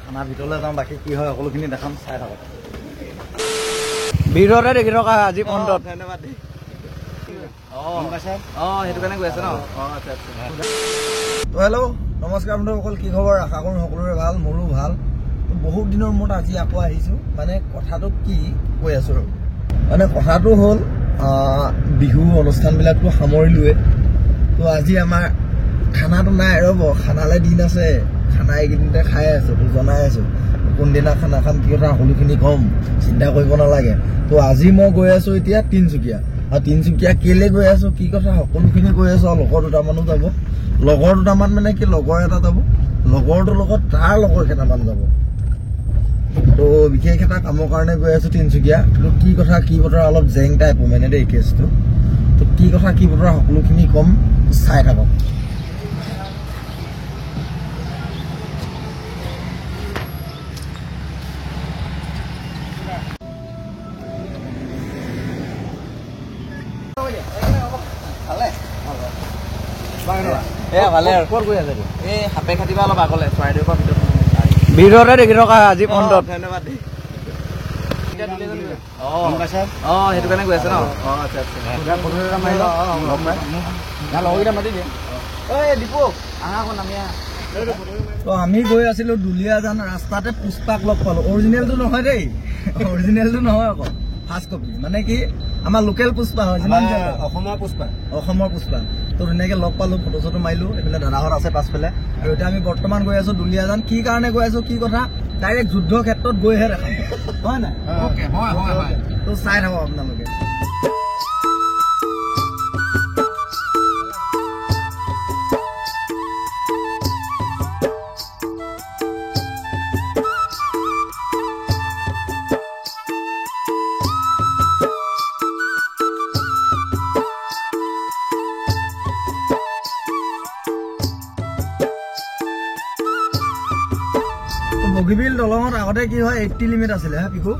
খানা ভিতৰলৈ যাওঁ, বাকী কি হয় সকলোখিনি দেখাম, চাই থাকক। ভিতৰতে দেখি থকা আজি ফ্ৰণ্টত। ধন্যবাদ দেই। সেইটো কাৰণে গৈ আছে ন? হেল্ল', নমস্কাৰ বন্ধুসকল, কি খবৰ? আশা কৰোঁ সকলোৰে ভাল, মোৰো ভাল। বহুত দিনৰ মূৰত আজি আকৌ আহিছোঁ। মানে কথাটো কি কৈ আছোঁ আৰু, মানে কথাটো হ'ল বিহু অনুষ্ঠানবিলাকতো সামৰিলোৱে। তো আজি আমাৰ খানাটো নাই, ৰ'ব, খানালৈ দিন আছে। খানা এইকেইদিনতে খাই আছোঁ, তো জনাই আছোঁ কোনদিনা খানা খাম, কি কথা সকলোখিনি ক'ম, চিন্তা কৰিব নালাগে। তো আজি মই গৈ আছোঁ এতিয়া তিনিচুকীয়া, আৰু তিনিচুকীয়া কেলৈ গৈ আছোঁ, কি কথা সকলোখিনি কৈ আছোঁ। আৰু লগৰ দুটামানো যাব, লগৰ দুটামান মানে কি, লগৰ এটা যাব, লগৰটোৰ লগত তাৰ লগৰ কেইটামান যাব। তো বিশেষ এটা কামৰ কাৰণে গৈ আছোঁ তিনিচুকীয়া। কিন্তু কি কথা কি বতৰা, অলপ জেং টাইপ মানে দেই কেছটো। তো কি কথা কি বতৰা সকলোখিনি ক'ম, চাই থাকক। ভালে আৰু ক'ত গৈ আছে? এই সাপে খাটিবা অলপ আগলে, চৰাইদেউৰ পৰা ভিতৰতে দেখি থকা আজি ফ্ৰণ্টত। ধন্যবাদ দেই। সেইটো কাৰণে গৈ আছে ন? লগৰকেইটা মাতি দিয়ে। দীপু আহা আকৌ নামি আহা। তো আমি গৈ আছিলোঁ দুলীয়াজান, ৰাস্তাতে পুষ্পাক লগ পালোঁ। অৰিজিনেলটো নহয় দেই, অৰিজিনেলটো নহয় আকৌ, ফাৰ্ষ্ট কপি। মানে কি আমাৰ লোকেল পুষ্পা হয়, যিমান অসমৰ পুষ্পা, অসমৰ পুষ্পা। তো ধুনীয়াকৈ লগ পালোঁ, ফটো চটো মাৰিলোঁ। এইফালে দাদাহঁত আছে পাছফালে। আৰু এতিয়া আমি বৰ্তমান গৈ আছোঁ দুলীয়াজান। কি কাৰণে গৈ আছোঁ, কি কথা, ডাইৰেক্ট যুদ্ধ ক্ষেত্ৰত গৈহে দেখাম, হয় নাই? তো চাই থাকক আপোনালোকে। বগীবিল দলঙত আগতে কি হয় 80 লিমিট আছিলে, হা পিকু,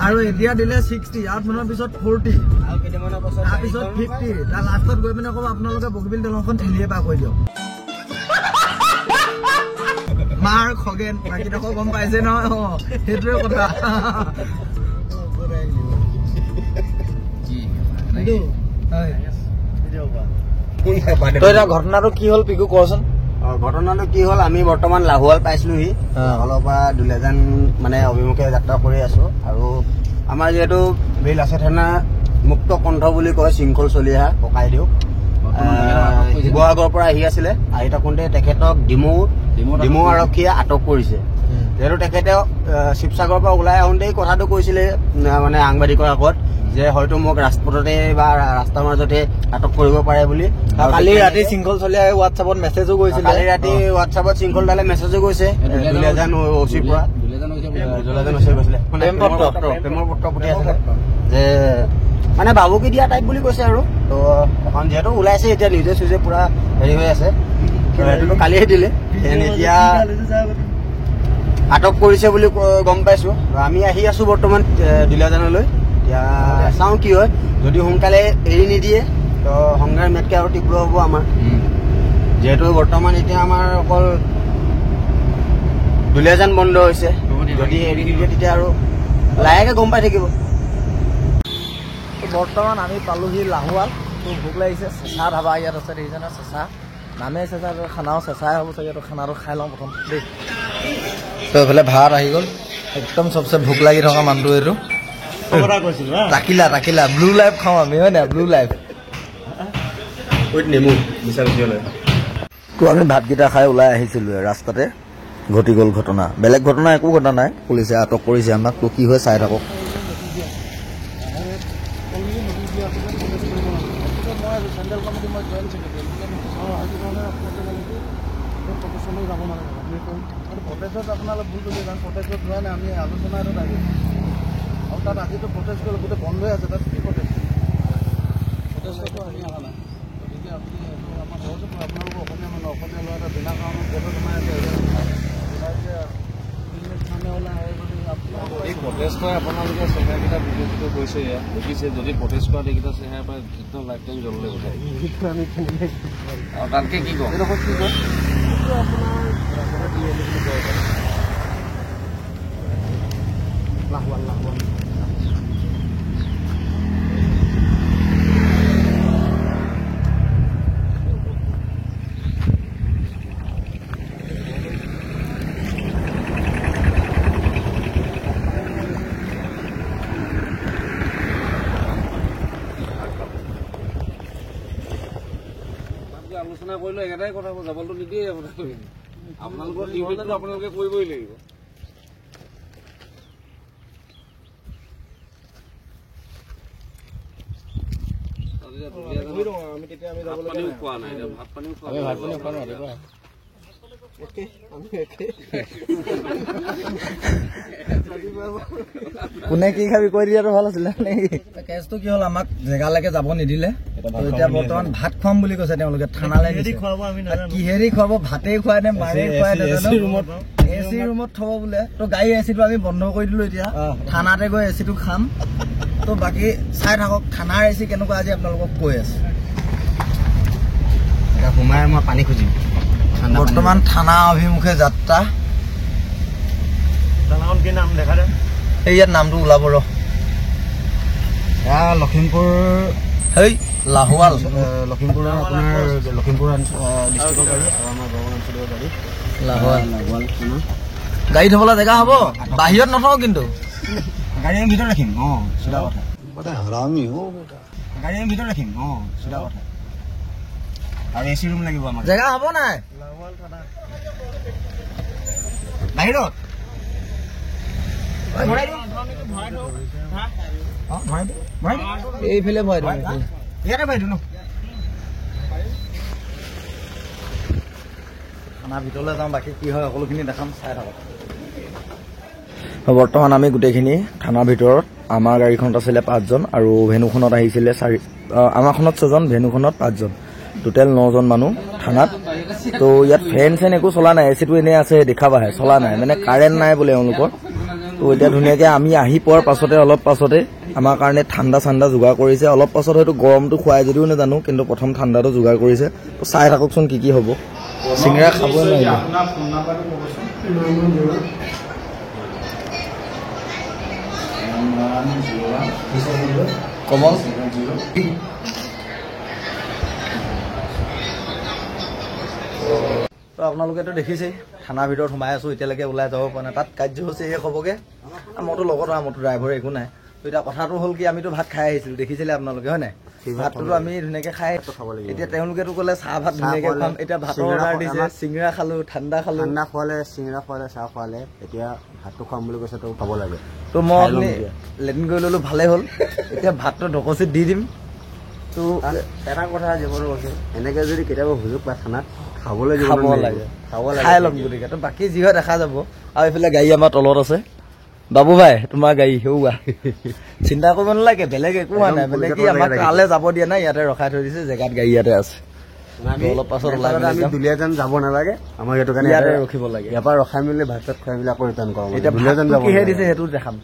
আৰু এতিয়া দিলে 60, 8 মানৰ পিছত 40, তাৰপিছত 50, তাৰ লাষ্টত গৈ পিনে ক'ব আপোনালোকে বগীবিল দলংখন ঠেলিয়ে পাৰ কৰি দিয়ক। মাৰ খগেন বাকীডোখৰ গম পাইছে নহয়, সেইটোৱে কথা। ঘটনাটো কি হ'ল পিকু কচোন। ঘটনাটো কি হ'ল, আমি বৰ্তমান লাহোৱাল পাইছিলোহি। লাহোৱালৰ পৰা দুলীয়াজান মানে অভিমুখে যাত্ৰা কৰি আছো। আৰু আমাৰ যিহেতু বিল আছে থানা মুক্ত কণ্ঠ বুলি কয়, শৃংখল চলি অহা ককাইদেউ শিৱসাগৰৰ পৰা আহি আছিলে। আহি থাকোঁতে তেখেতক ডিমৌ আৰক্ষীয়ে আটক কৰিছে। যিহেতু তেখেতে শিৱসাগৰৰ পৰা ওলাই আহোঁতেই কথাটো কৈছিলে মানে সাংবাদিকৰ আগত, যে হয়তো মোক ৰাজপথতে বা ৰাস্তাৰ মাজতে আটক কৰিব পাৰে বুলি। কালি ৰাতি শৃংখল চলিয়াই হোৱাটছআপত মেছেজো গৈছিল। কালি ৰাতি হোৱাটছআপত শৃংখল দালে মেছেজো গৈছে দুলীয়াজান অচিৰ পৰা, দুলীয়াজান অচিৰ গৈছিলে, প্ৰেমৰ পত্ৰ পঠিয়াইছিলে যে মানে ভাবুকি দিয়া টাইপ বুলি কৈছে। আৰু তো এখন যিহেতু ওলাইছে এতিয়া নিউজে চুজে পুৰা হেৰি হৈ আছে, সেইটোতো কালিয়ে দিলে, এতিয়া আটক কৰিছে বুলি গম পাইছো। আমি আহি আছো বৰ্তমান দুলীয়াজানলৈ। এতিয়া চাওঁ কি হয়, যদি সোনকালে এৰি নিদিয়ে তো সংগ্ৰাম ইয়াতকৈ আৰু তীব্ৰ হ'ব আমাৰ। যিহেতু বৰ্তমান এতিয়া আমাৰ অকল দুলীয়াজান বন্ধ হৈছে, যদি এৰি নিদিয়ে তেতিয়া আৰু লাহেকৈ গম পাই থাকিব। বৰ্তমান আমি পালোহি লাহোৱাল। তো ভোক লাগিছে, চেঁচা ধাবা ইয়াত আছে, দেখিছেনে? চেঁচা নামে চেঁচা, খানাও চেঁচাই হ'ব চাগে। তো খানাটো খাই লওঁ প্ৰথম দেই। তো এইফালে ভাত আহি গ'ল, একদম চবচে ভোক লাগি থকা মানুহটো এইটো। টাকিলা ব্লু লাইফ খাওঁ আমি, হয় নাই? ব্লু লাইফ নেমু মিছা মিছিলৈ। তো আমি ভাতকেইটা খাই ওলাই আহিছিলোঁ, ৰাস্তাতে ঘটি গ'ল ঘটনা। বেলেগ ঘটনা একো ঘটা নাই, পুলিচে আটক কৰিছে আমাক। তো কি হয় চাই থাকক। আপোনালোক ভুল কৰিছে, কাৰণ প্ৰটেষ্টত যোৱা নাই, আমি আলোচনা এটাত আহি আৰু তাত আজিতো প্ৰটেষ্ট কৰি গোটেই বন্ধ হৈ আছে। তাত কি প্ৰটেষ্ট আমি অহা নাই। গতিকে আপুনি আমাৰ সহজে আপোনালোকৰ অসমীয়া মানুহ, অসমীয়া ল'ৰা এটা বিনা কাৰণত গেটত সোমাই আছে, ওলাইছে মানে ওলাই এই প্ৰটেষ্ট কৰা আপোনালোকে চেহেৰাকেইটা ভিডিঅ'টো কৈছে দেখিছে যদি প্ৰটেষ্ট কৰা এইকেইটা চেহেৰাৰ পৰা একদম লাইফ টাইম জ্বললৈ উঠাই আৰু তাতকৈ কি কওঁ আলোচনা কৰিলে একেটাই কথা যাবতো নিদিয়ে আপোনালোকৰ ডিউটিটো আপোনালোকে কৰিবই লাগিব খোৱা নাই ভাত পানীও খোৱা নাই কোনে কি খাবি কৈ দিয়াটো ভাল আছিলে নেকি কেছটো কি হ'ল আমাক জেগালৈকে যাব নিদিলে এতিয়া বৰ্তমান ভাত খুৱাম বুলি কৈছে তেওঁলোকে থানালৈ কিহেৰি খুৱাব ভাতেই খুৱাই নে মাৰেই খুৱাই এচি ৰুমত থব বোলে তো গাড়ী এচিটো আমি বন্ধ কৰি দিলো এতিয়া থানাতে গৈ এচিটো খাম তো বাকী চাই থাকক থানাৰ এচি কেনেকুৱা আজি আপোনালোকক কৈ আছো সোমাই মই পানী খুজিম বৰ্তমান থানা অভিমুখে যাত্ৰা থানাখন কি নাম দেখা যায় এই ইয়াত নামটো ওলাব ৰ লখিমপুৰ হেই লাহোৱাল লখিমপুৰৰ আপোনাৰ লখিমপুৰ ডিষ্ট্ৰিক্টৰ গাড়ী আৰু আমাৰ গড়গাঁও অঞ্চলৰ গাড়ী লাহোৱাল গাড়ী থবলৈ জেগা হ'ব বাহিৰত নথওঁ কিন্তু গাড়ী আমি ভিতৰত ৰাখিম চিধা কথা গাড়ী আমি ভিতৰত ৰাখিম চিধা কথা আৰু এচি ৰুম লাগিব আমাক জেগা হ'ব নাই বাহিৰত এইফালে ভৰাই ইয়াতে ভৰাই দিওঁ ন থানাৰ ভিতৰলৈ যাওঁ বাকী কি হয় সকলোখিনি দেখাম চাই থাকক বৰ্তমান আমি গোটেইখিনি থানাৰ ভিতৰত আমাৰ গাড়ীখনত আছিলে 5 জন আৰু ভেনুখনত আহিছিলে 4 আমাৰখনত 6 জন ভেনুখনত 5 জন টোটেল 9 জন মানুহ থানাত তো ইয়াত ফেন চেন একো চলা নাই এচিটো এনেই আছে দেখাবাহে চলা নাই মানে কাৰেণ্ট নাই বোলে এওঁলোকৰ তো এতিয়া ধুনীয়াকৈ আমি আহি পোৱাৰ পাছতে অলপ পাছতে আমাৰ কাৰণে ঠাণ্ডা যোগাৰ কৰিছে অলপ পাছত হয়তো গৰমটো খুৱাই যদিও নাজানো কিন্তু প্ৰথম ঠাণ্ডাটো যোগাৰ কৰিছে তো চাই থাককচোন কি কি হ'ব চিংৰা খাবই নোৱাৰিব কমল তো আপোনালোকেতো দেখিছেই থানাৰ ভিতৰত সোমাই আছো এতিয়ালৈকে ওলাই যাব পৰা নাই তাত কাৰ্যসূচী শেষ হ'বগৈ মইতো লগত মোৰতো ড্ৰাইভাৰ একো নাই তো এতিয়া কথাটো হ'ল কি আমিতো ভাত খাই আহিছিলোঁ দেখিছিলে আপোনালোকে হয় নাই ভাতটোতো আমি ধুনীয়াকৈ খাই এতিয়া তেওঁলোকেতো ক'লে চাহ ভাত ধুনীয়াকৈ খুৱাম এতিয়া ভাতৰ অৰ্ডাৰ দিছে চিংৰা খালোঁ ঠাণ্ডা খোৱালে চিংৰা খোৱালে চাহ খোৱালে এতিয়া ভাতটো খুৱাম বুলি কৈছে তো খাব লাগে তো মই আপুনি লেট্ৰিন কৰি ল'লোঁ ভালেই হ'ল এতিয়া ভাতটো ঢকচিত দি দিম তো এটা কথা জীৱনৰ কৈছে এনেকৈ যদি কেতিয়াবা সুযোগ পায় খানাত খাবলৈ খাব লাগে খাই ল'ম গতিকে তো বাকী যি হয় দেখা যাব আৰু এইফালে গাড়ী আমাৰ তলত আছে বাবু ভাই তোমাৰ গাড়ী সেউৱা চিন্তা কৰিব নালাগে বেলেগ একো হোৱা নাই মানে কি আমাক তালৈ যাব দিয়া নাই ইয়াতে ৰখাই থৈ দিছে জেগাত গাড়ী ইয়াতে আছে অলপ পাছত ওলাই আমি দুলীয়াজান যাব নালাগে আমাৰ সেইটো কাৰণে ইয়াতে ৰখিব লাগে ইয়াৰ পৰা ৰখাই মেলি ভাত চাত খুৱাই মেলি আকৌ ৰিটাৰ্ণ কৰোঁ এতিয়া দুলীয়াজান যাব কিহে দিছে সেইটো দেখাম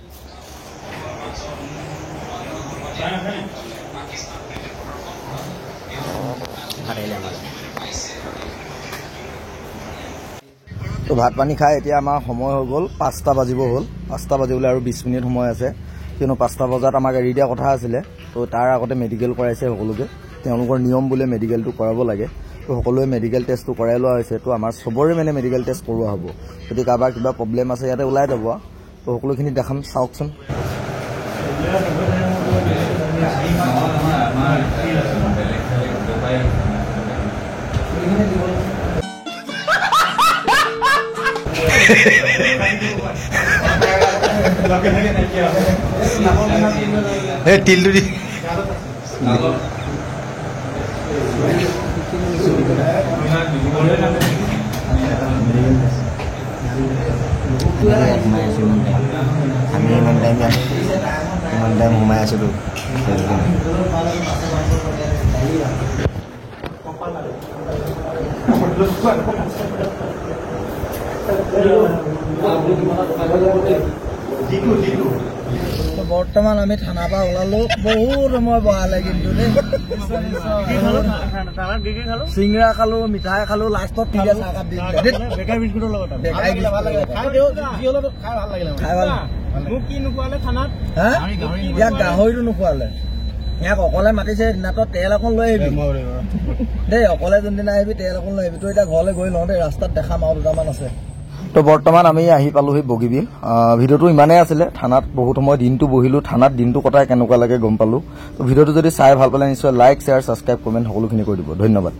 তো ভাত পানী খাই এতিয়া আমাৰ সময় হৈ গ'ল 5টা বাজিব হ'ল 5টা বাজিবলৈ আৰু 20 মিনিট সময় আছে কিয়নো 5টা বজাত আমাক এৰি দিয়া কথা আছিলে তো তাৰ আগতে মেডিকেল কৰাইছে সকলোকে তেওঁলোকৰ নিয়ম বোলে মেডিকেলটো কৰাব লাগে তো সকলোৱে মেডিকেল টেষ্টটো কৰাই লোৱা হৈছে তো আমাৰ চবৰে মানে মেডিকেল টেষ্ট কৰোৱা হ'ব যদি কাৰোবাৰ কিবা প্ৰব্লেম আছে ইয়াতে ওলাই যাব তো সকলোখিনি দেখাম চাওকচোন এই তিলটো দি আমি ইমান টাইম সোমাই আছিলোঁ বৰ্তমান আমি থানাৰ পৰা ওলালো বহুত সময় বহালে কিন্তু দেই চিংৰা খালো মিঠাই খালো লাষ্টত ঠিকে চাহকাপ দি দিলে বেকাৰী বিস্কুটৰ লগত খাই ভাল ইয়াক গাহৰিটো নোখোৱালে ইয়াক অকলে মাতিছে দিনাটো তেল অকণ লৈ আহিবি দেই অকলে যোনদিনা আহিবি তেল অকণ লৈ আহিবি তই এতিয়া ঘৰলৈ গৈ লওঁ দেই ৰাস্তাত দেখাম আৰু দুটামান আছে তো বৰ্তমান আমি আহি পালোহি বগীবিল ভিডিঅ'টো ইমানেই আছিলে থানাত বহুত সময় দিনটো বহিলো থানাত দিনটো কটাই কেনেকুৱা লাগে গম পালো তো ভিডিঅ'টো যদি চাই ভাল পালে নিশ্চয় লাইক শ্বেয়াৰ ছাবস্ক্ৰাইব কমেণ্ট সকলোখিনি কৰি দিব ধন্যবাদ